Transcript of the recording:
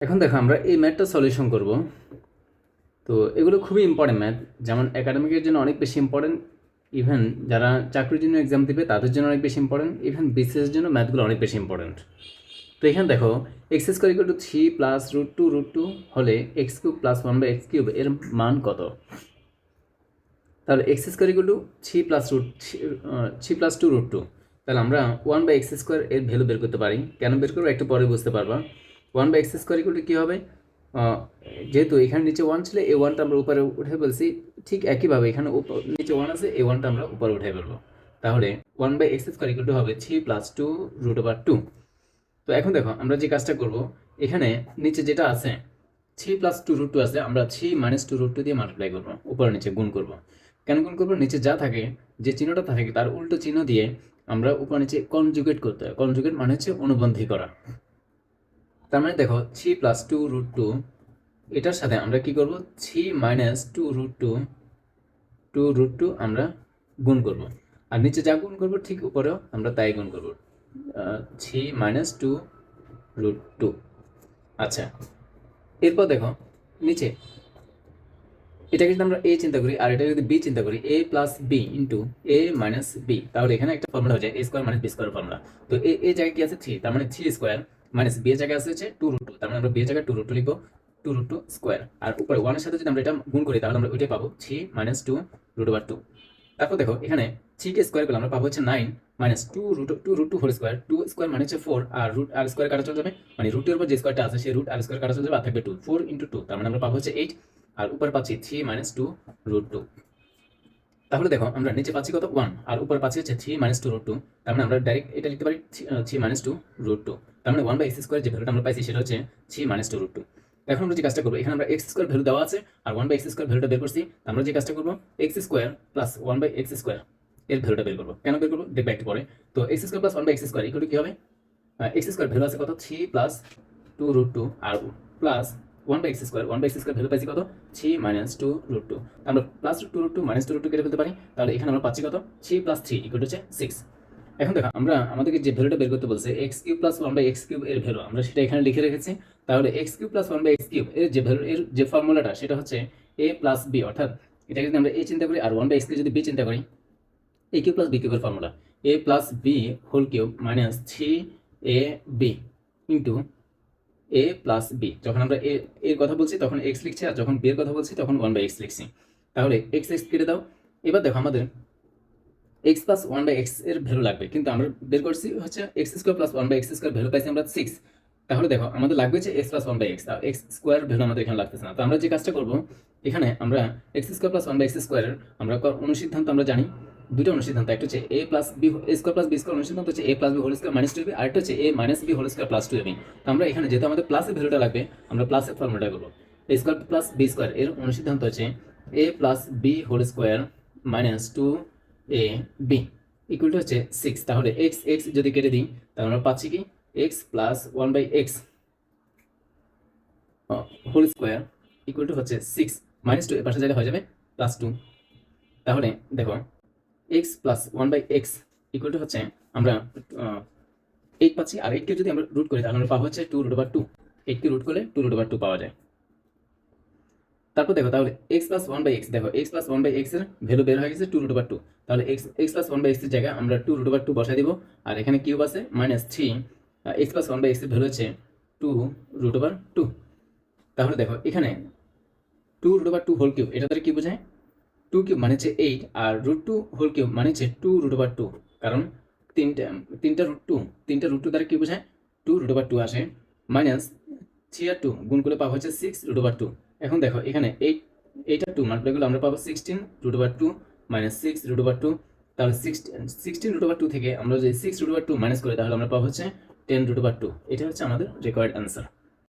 এখন দেখো আমরা এই ম্যাথটা সলিউশন করব। তো এগুলো খুবই ইম্পর্টেন্ট ম্যাথ, যেমন একাডেমিকের জন্য অনেক বেশি ইম্পর্টেন্ট, ইভেন যারা চাকরির জন্য এক্সাম দিবে তাদের জন্য অনেক বেশি ইম্পর্টেন্ট, ইভেন বিসিএস জন্য ম্যাথগুলো অনেক বেশি ইম্পর্টেন্ট। তো এখানে দেখো x square equal two 3 plus √2 হলে এক্স কিউব প্লাস 1/x³ এর মান কত? তাহলে x square equal two 3 plus 2 তাহলে আমরা 1/x² এর ভ্যালু বের করতে পারি। কেন বের করবো একটু পরে বুঝতে পারবা। 1/x² ইকুয়াল টু কী হবে, যেহেতু এখানে নিচে 1 ছিল, এই 1টা আমরা উপরে উঠে বলছি, ঠিক একইভাবে এখানে নিচে 1 আছে, এই 1টা আমরা উপরে উঠে ফেলবো। তাহলে 1/x² ইকুয়াল টু হবে 3 প্লাস 2√2। তো এখন দেখো আমরা যে কাজটা করব, এখানে নিচে যেটা আছে 3 প্লাস 2√2 আছে, আমরা 3 মাইনাস 2√2 দিয়ে মাল্টিপ্লাই করবো, উপরে নিচে গুণ করব। কেন গুণ করবো? নিচে যা থাকে, যে চিহ্নটা থাকে তার উল্টো চিহ্ন দিয়ে আমরা উপর নিচে কনজুগেট করতে হয়। কনজুগেট মানে হচ্ছে অনুবন্ধী করা। তার মানে দেখো 3 প্লাস 2√2 এটার সাথে আমরা কি করব, 3 মাইনাস 2√2 আমরা গুণ করব, আর নিচে যা গুণ করব ঠিক উপরেও আমরা তাই গুণ করব, 3 মাইনাস 2√2। আচ্ছা, এরপর দেখো নিচে এটাকে যদি আমরা এ চিন্তা করি আর এটা যদি বি চিন্তা করি, A plus B into A minus B, তাহলে এখানে একটা ফর্মুলা হয়ে যায় A square minus B square formula. তো এ জায়গায় কি আছে 3, তার মানে 3 স্কোয়ার, মাইনাস বি এর জায়গায় আছে হচ্ছে 2√2, তার মানে আমরা বি এর জায়গায় 2√2 লিখবো, 2√2 স্কোয়ার, আর উপরে 1 এর সাথে যদি আমরা এটা গুণ করি তাহলে আমরা ওইটাই পাবো 3 মাইনাস 2√2। তারপর দেখো এখানে 3 কে স্কোয়ার করলে আমরা পাবো হচ্ছে 9 মাইনাস 2√2 হোল স্কোয়ার, 2 স্কোয়ার মানে হচ্ছে 4, আর রুট আর স্কোয়ার কাটা চলে যাবে, মানে রুটের উপর যে স্কোয়ারটা আছে সেই রুট আর স্কোয়ার কাটা চলে যাবে, আর থাকবে 2, 4 ইন্টু 2, তার মানে আমরা পাবো হচ্ছে 8, আর উপরে পাচ্ছি 3 মাইনাস 2√2। তাহলে দেখো আমরা নিচে পাচ্ছি কত 1, আর উপরে পাচ্ছি হচ্ছে 3 মাইনাস 2√2, তার মানে আমরা ডাইরেক্ট এটা লিখতে পারি 3 মাইনাস 2√2, তার মানে 1/x² যে ভ্যালুটা আমরা পাইছি সেটা হচ্ছে 3 মাইনাস 2√2। এখন আমরা যে কাজটা করবো, এখানে আমরা x² ভ্যালু দেওয়া আছে আর 1/x² ভ্যালুটা বের করছি, আমরা যে কাজটা করবো x² প্লাস 1/x² এর ভ্যালুটা বের করবো। কেন বের করবো দেখবে একটু পরে। তো x² plus 1/x² equal to কি হবে, x² ভ্যালু আছে কত 3 প্লাস 2√2 আর প্লাস 1/x² ভ্যালু পাইছি কত 3 মাইনাস 2√2, আমরা প্লাস 2√2 মাইনাস 2√2 কেটে ফেলতে পারি, তাহলে এখানে আমরা পাচ্ছি কত 3 প্লাস 3 ইকুয়াল টু হচ্ছে 6। এখন দেখো আমরা আমাদেরকে যে ভ্যালুটা বের করতে বলছে x³ প্লাস 1/x³ এর ভ্যালু আমরা সেটা এখানে লিখে রেখেছি। তাহলে x³ প্লাস 1/x³ এর যে ভ্যালু, এর যে ফর্মুলাটা সেটা হচ্ছে a প্লাস b, অর্থাৎ এটাকে যদি আমরা a চিন্তা করি আর 1/x³ যদি b চিন্তা করি, a³ প্লাস b³ এর formula a plus b whole cube minus 3ab into a plus b। যখন আমরা এর কথা বলছি তখন x লিখছি, আর যখন b এর কথা বলছি তখন 1/x লিখছি। তাহলে x কেটে দাও। এবার দেখো আমাদের x প্লাস 1/x এর ভ্যালু লাগবে, কিন্তু আমরা বের করছি হচ্ছে x² প্লাস 1/x² ভ্যালু পাইছি আমরা 6। তাহলে দেখো আমাদের লাগবে যে x প্লাস 1/x, আর x² ভ্যালু আমাদের এখানে লাগতেছে না। তো আমরা যে কাজটা করব, এখানে আমরা x² প্লাস 1/x² এর আমরা অনুসিদ্ধান্ত আমরা জানি, দুটো অনুসিদ্ধান্ত, একটা হচ্ছে a plus b square plus b square, অনুসিদ্ধান্ত হচ্ছে a plus b whole square minus 2ab, আরেকটা হচ্ছে a minus b whole square plus 2ab। তো আমরা এখানে যেহেতু আমাদের প্লাসের ভ্যালুটা লাগবে, আমরা প্লাসের ফর্মুলাটা করবো। a square plus b square এর অনুসিদ্ধান্ত হচ্ছে a plus b whole square minus 2ab equal to হচ্ছে 6। তাহলে x যদি কেটে দিই তাহলে আমরা পাচ্ছি কি x plus 1/x whole square equal to হচ্ছে 6, মাইনাস 2 এর পাশে যাইলে হয়ে যাবে প্লাস 2। তাহলে দেখো x plus 1/x equal to হচ্ছে আমরা 8 পাচ্ছি, আর 8 কে যদি আমরা রুট করি তাহলে আমরা পাবো হচ্ছে 2√2। 8 কে রুট করলে 2√2 পাওয়া যায়। তারপর দেখো তাহলে x প্লাস 1/x, দেখো x প্লাস 1/x এর ভ্যালু বের হয়ে গেছে 2√2, তাহলে x প্লাস 1/x এর জায়গায় আমরা 2√2 বসাই দিব, আর এখানে কিউব আছে মাইনাস 3, x প্লাস 1/x এর ভ্যালু হচ্ছে 2√2। তাহলে দেখো এখানে 2√2 হোল কিউব, এটা দ্বারা কি বোঝায় 2 কিউব মানে হচ্ছে 8, আর √2 হোল কিউব মানে হচ্ছে 2√2, কারণ তিনটা √2 দ্বারা কি বোঝায় 2√2 আসে, মাইনাস 3 আর 2 গুণ করলে পাবো হচ্ছে 6√2। এখন দেখো এখানে 8 আর 2 মাল্টিপ্লাই করলে আমরা পাবো 16√2 মাইনাস 6√2, তাহলে 16√2 থেকে আমরা যদি 6√2 মাইনাস করি তাহলে আমরা পাবো হচ্ছে 10√2। এটা হচ্ছে আমাদের রিকোয়ার্ড অ্যান্সার।